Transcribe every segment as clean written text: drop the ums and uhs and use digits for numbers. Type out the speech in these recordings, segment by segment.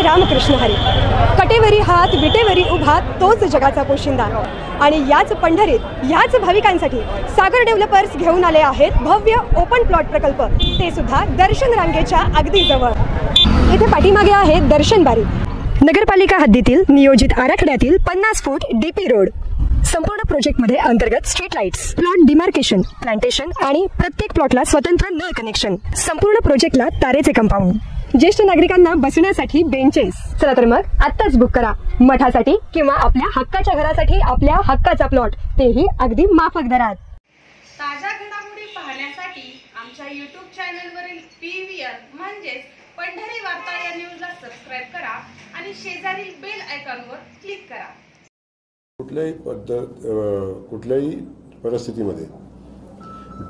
रामकृष्ण हरी. कटेवरी हात विटेवरी उभा तोच जगाचा पोशिंदा. आणि याच पंढरीत याच भाविकांसाठी सागर डेव्हलपर्स घेऊन आले आहेत भव्य ओपन प्लॉट प्रकल्प, ते सुद्धा दर्शन रांगेच्या अगदी जवळ. इथे पाठीमागे आहे दर्शन बारी. नगरपालिका हद्दीतील नियोजित आराखड्यातील 50 फूट डीपी रोड. संपूर्ण प्रोजेक्टमध्ये अंतर्गत street lights, plot demarcation, plantation आणि प्रत्येक प्लॉटला स्वतंत्र नळ कनेक्शन. संपूर्ण प्रोजेक्टला तारेचे कंपाऊंड. ज्येष्ठ नागरिकांना बसण्यासाठी बेंचेस. चला तर मग आत्ताच बुक करा मठासाठी किंवा आपल्या हक्काच्या घरासाठी आपल्या हक्काचा प्लॉट, तेही अगदी माफक दरात. ताज्या घडामोडी पाहण्यासाठी आमच्या YouTube चॅनलवरील PVR म्हणजेच पंढरी वार्ता या न्यूजला सबस्क्राइब करा आणि शेजारील बेल आयकॉनवर क्लिक करा. कुठल्याही परिस्थितीमध्ये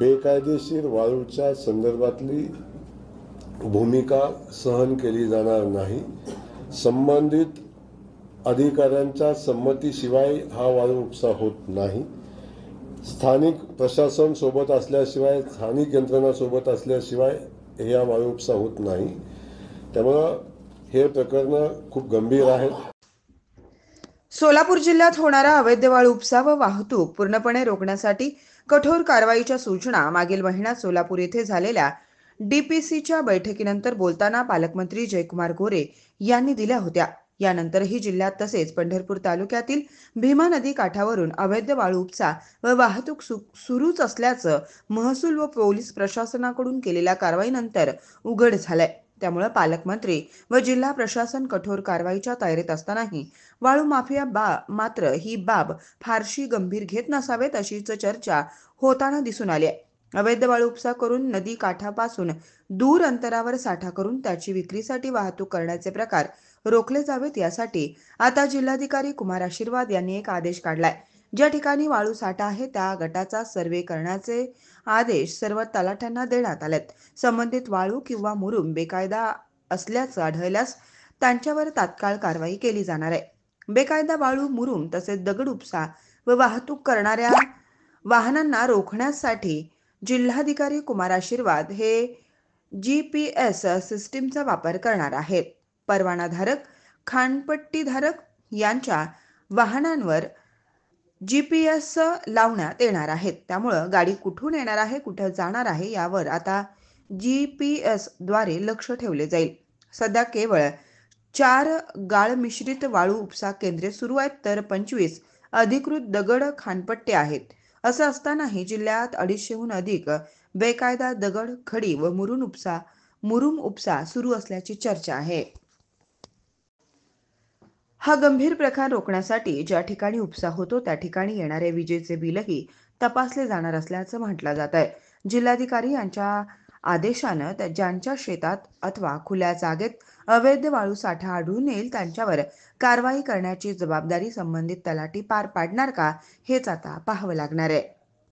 बेकायदेशीर वाळूच्या संदर्भातली भूमिका सहन केली जाणार नाही. संबंधित अधिकाऱ्यांच्या संमतीशिवाय हा वाळू उपसा होत नाही. स्थानिक प्रशासन सोबत असल्याशिवाय, स्थानिक यंत्रणा सोबत असल्याशिवाय हा वाळू उपसा होत नाही. त्यामुळं हे प्रकरण खूप गंभीर आहे. सोलापूर जिल्ह्यात होणारा अवैध वाळू उपसा व वाहतूक पूर्णपणे रोखण्यासाठी कठोर कारवाईच्या सूचना मागील महिन्यात सोलापूर येथे झालेल्या DPCच्या बैठकीनंतर बोलताना पालकमंत्री जयकुमार गोरे यांनी दिल्या होत्या. यानंतरही जिल्ह्यात तसेच पंढरपूर तालुक्यातील भीमा नदी काठावरून अवैध वाळू उपसा व वाहतूक सुरूच असल्याचं महसूल व पोलीस प्रशासनाकडून केलेल्या कारवाईनंतर उघड झालंय. त्यामुळे पालकमंत्री व जिल्हा प्रशासन कठोर कारवाईच्या तयारीत असतानाही वाळू माफिया मात्र ही बाब फारशी गंभीर घेत नसावेत अशीच चर्चा होताना दिसून आली आहे. अवैध वाळू उपसा करून नदी काठापासून दूर अंतरावर साठा करून त्याची विक्रीसाठी वाहतूक करण्याचे प्रकार रोखले जावेत, यासाठी आता जिल्हाधिकारी कुमार आशीर्वाद यांनी एक आदेश काढलाय. ज्या ठिकाणी वाळू साठा आहे त्या गटाचा सर्वे करण्याचे आदेश सर्व तलाठ्यांना देण्यात आलेत. संबंधित वाळू किंवा मुरुम बेकायदा असल्याचं आढळल्यास त्यांच्यावर तात्काळ कारवाई केली जाणार आहे. बेकायदा वाळू, मुरुम तसेच दगड उपसा व वाहतूक करणाऱ्या वाहनांना रोखण्यासाठी जिल्हाधिकारी कुमार आशीर्वाद हे GPS सिस्टीमचा वापर करणार आहेत. परवानाधारक, खानपट्टीधारक यांच्या वाहनांवर GPS लावण्यात येणार आहेत. त्यामुळं गाडी कुठून येणार आहे, कुठं जाणार आहे यावर आता GPS द्वारे लक्ष ठेवले जाईल. सध्या केवळ 4 गाळ मिश्रित वाळू उपसा केंद्रे सुरू आहेत, तर 25 अधिकृत दगड खानपट्टे आहेत. असं असतानाही जिल्ह्यात 250हून अधिक बेकायदा दगड, खडी व मुरुम उपसा सुरू असल्याची चर्चा आहे. हा गंभीर प्रकार रोखण्यासाठी ज्या ठिकाणी उपसा होतो त्या ठिकाणी येणारे विजेचे बिलही तपासले जाणार असल्याचं म्हटलं जात आहे. जिल्हाधिकारी यांच्या आदेशानं ज्यांच्या शेतात अथवा खुल्या जागेत अवैध वाळू साठा आढळून येईल त्यांच्यावर कारवाई करण्याची जबाबदारी संबंधित तलाठी पार पाडणार का, हेच आता पाहावं लागणार आहे.